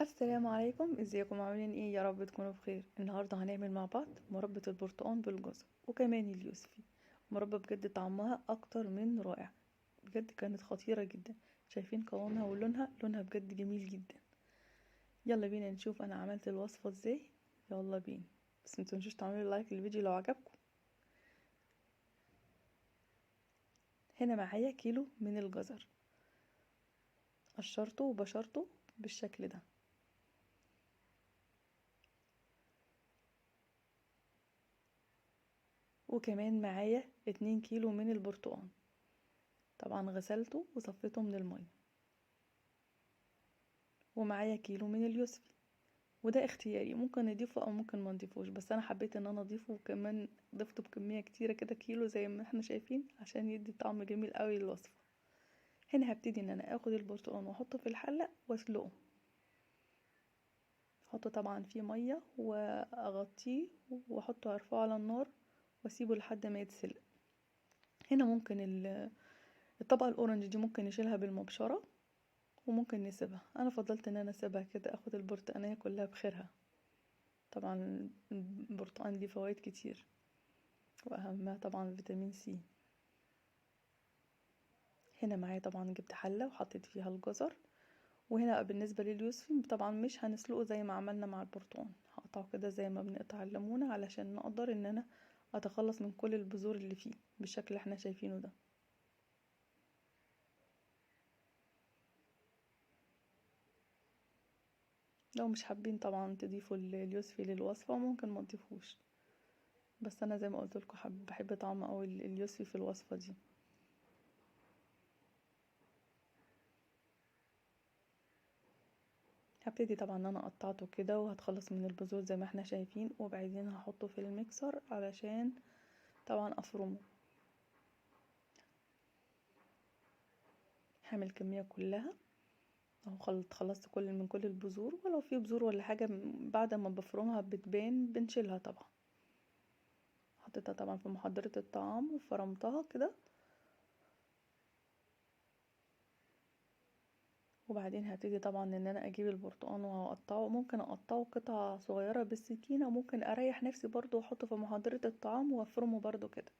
السلام عليكم، ازيكم عاملين ايه؟ يا رب تكونوا بخير. النهارده هنعمل مع بعض مربى البرتقال بالجزر وكمان اليوسفي. مربى بجد طعمها اكتر من رائع، بجد كانت خطيرة جدا. شايفين قوامها ولونها بجد جميل جدا. يلا بينا نشوف انا عملت الوصفة ازاي. يلا بينا، بس متنسوش تعملوا لايك للفيديو لو عجبكم. هنا معايا كيلو من الجزر، قشرته وبشرته بالشكل ده. وكمان معايا 2 كيلو من البرتقال، طبعا غسلته وصفيته من المية. ومعايا كيلو من اليوسفي، وده اختياري، ممكن نضيفه او ممكن ما نضيفوش، بس انا حبيت ان انا اضيفه، وكمان ضفته بكميه كتيره كده، كيلو زي ما احنا شايفين، عشان يدي طعم جميل قوي للوصفه. هنا هبتدي ان انا اخد البرتقال واحطه في الحله واسلقه. احطه طبعا فيه ميه واغطيه واحطه ارفعه على النار واسيبه لحد ما يتسلق. هنا ممكن الطبقه الاورنج دي ممكن نشيلها بالمبشره، وممكن نسيبها. انا فضلت ان انا اسيبها كده، اخد البرتقانيه كلها بخيرها. طبعا البرتقال ليه فوائد كتير، واهمها طبعا فيتامين سي. هنا معايا طبعا جبت حله وحطيت فيها الجزر. وهنا بالنسبه لليوسفي طبعا مش هنسلقه زي ما عملنا مع البرتقال، هقطعه كده زي ما بنقطع الليمونه، علشان نقدر ان انا اتخلص من كل البذور اللي فيه بالشكل اللي احنا شايفينه ده. لو مش حابين طبعا تضيفوا اليوسفي للوصفه ممكن ما تضيفوش، بس انا زي ما قلت لكم بحب طعم قوي اليوسفي في الوصفه دي. هبتدي طبعا ان انا قطعته كده وهتخلص من البذور زي ما احنا شايفين، وبعدين هحطه في الميكسر علشان طبعا افرمه. هعمل الكميه كلها اهو. خلصت كل البذور، ولو في بذور ولا حاجه بعد ما بفرمها بتبان بنشيلها طبعا. حطيتها طبعا في محضره الطعام وفرمتها كده. وبعدين هبتدي طبعا ان انا اجيب البرتقال وهقطعه، ممكن اقطعه قطع صغيره بالسكينه، ممكن اريح نفسي برضو واحطه في محضره الطعام وافرمه برضو كده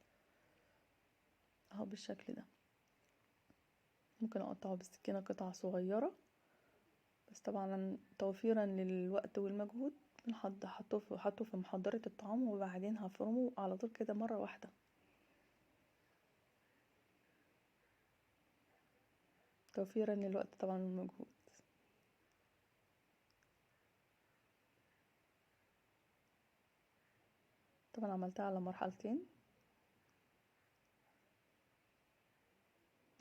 اهو بالشكل ده. ممكن اقطعه بالسكينه قطع صغيره، بس طبعا توفيرا للوقت والمجهود حطه في محضره الطعام، وبعدين هفرمه على طول كده مره واحده، توفيرا للوقت طبعا والمجهود. طبعا عملتها على مرحلتين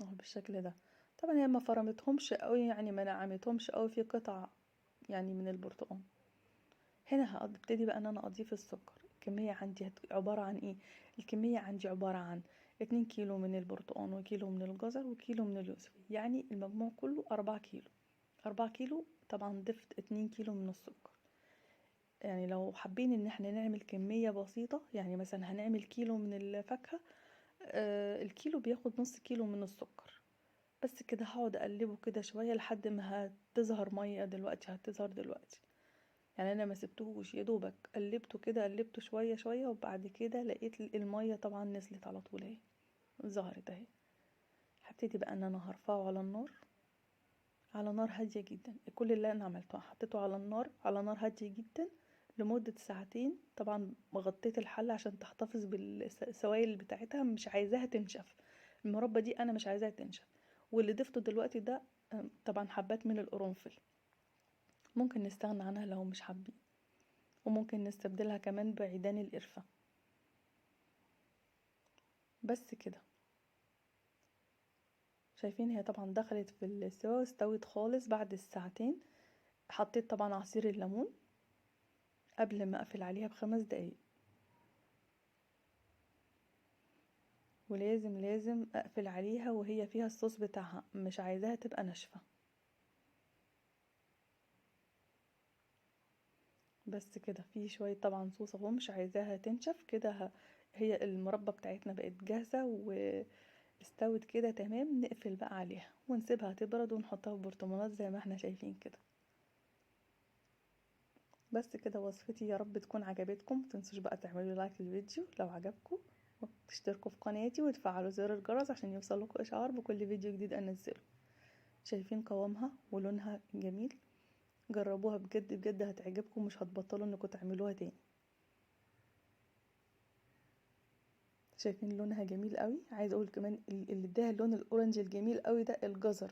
اهو بالشكل ده. طبعا هي ما فرمتهمش قوي، يعني ما نعمتهمش قوي في قطع يعني من البرتقال. هنا هبتدي بقى ان انا اضيف السكر. الكميه عندي عباره عن ايه؟ الكميه عندي عباره عن 2 كيلو من البرتقال وكيلو من الجزر وكيلو من اليوسفي، يعني المجموع كله 4 كيلو. 4 كيلو طبعا ضفت 2 كيلو من السكر. يعني لو حابين ان احنا نعمل كميه بسيطه، يعني مثلا هنعمل كيلو من الفاكهه، الكيلو بياخد نص كيلو من السكر. بس كده هقعد اقلبه كده شويه لحد ما هتظهر ميه، دلوقتي هتظهر دلوقتي. يعني انا ما سبتهوش، يا دوبك قلبته كده، قلبته شويه شويه، وبعد كده لقيت الميه طبعا نزلت على طول اهي، ظهرت اهي. هبتدي بقى ان انا هرفعه على النار، على نار هاديه جدا. كل اللي انا عملته حطيته على النار، على نار هاديه جدا لمده ساعتين. طبعا غطيت الحله عشان تحتفظ بالسوائل بتاعتها، مش عايزاها تنشف. المربى دي انا مش عايزاها تنشف. واللي ضفته دلوقتي ده طبعا حبات من القرنفل، ممكن نستغنى عنها لو مش حابين، وممكن نستبدلها كمان بعيدان القرفة. بس كده. شايفين هي طبعا دخلت في السوا واستوت خالص بعد الساعتين. حطيت طبعا عصير الليمون قبل ما اقفل عليها ب5 دقايق، ولازم اقفل عليها وهي فيها الصوص بتاعها، مش عايزاها تبقى ناشفة. بس كده، في شوية طبعا صوص اهو، مش عايزاها تنشف كده. هي المربى بتاعتنا بقت جاهزة واستوت كده تمام. نقفل بقى عليها ونسيبها تبرد ونحطها في برطمانات زي ما احنا شايفين كده. بس كده وصفتي، يا رب تكون عجبتكم. متنسوش بقى تعملوا لايك للفيديو لو عجبكم، وتشتركوا في قناتي وتفعلوا زر الجرس عشان يوصلكوا اشعار بكل فيديو جديد انزله. شايفين قوامها ولونها جميل؟ جربوها بجد بجد هتعجبكم، مش هتبطلوا انكم تعملوها تاني. شايفين لونها جميل قوي. عايزه اقول كمان اللي اداها اللون الاورنج الجميل قوي ده الجزر،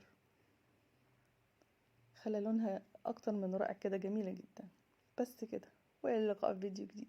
خلى لونها اكتر من رائع كده، جميله جدا. بس كده، والى اللقاء في فيديو جديد.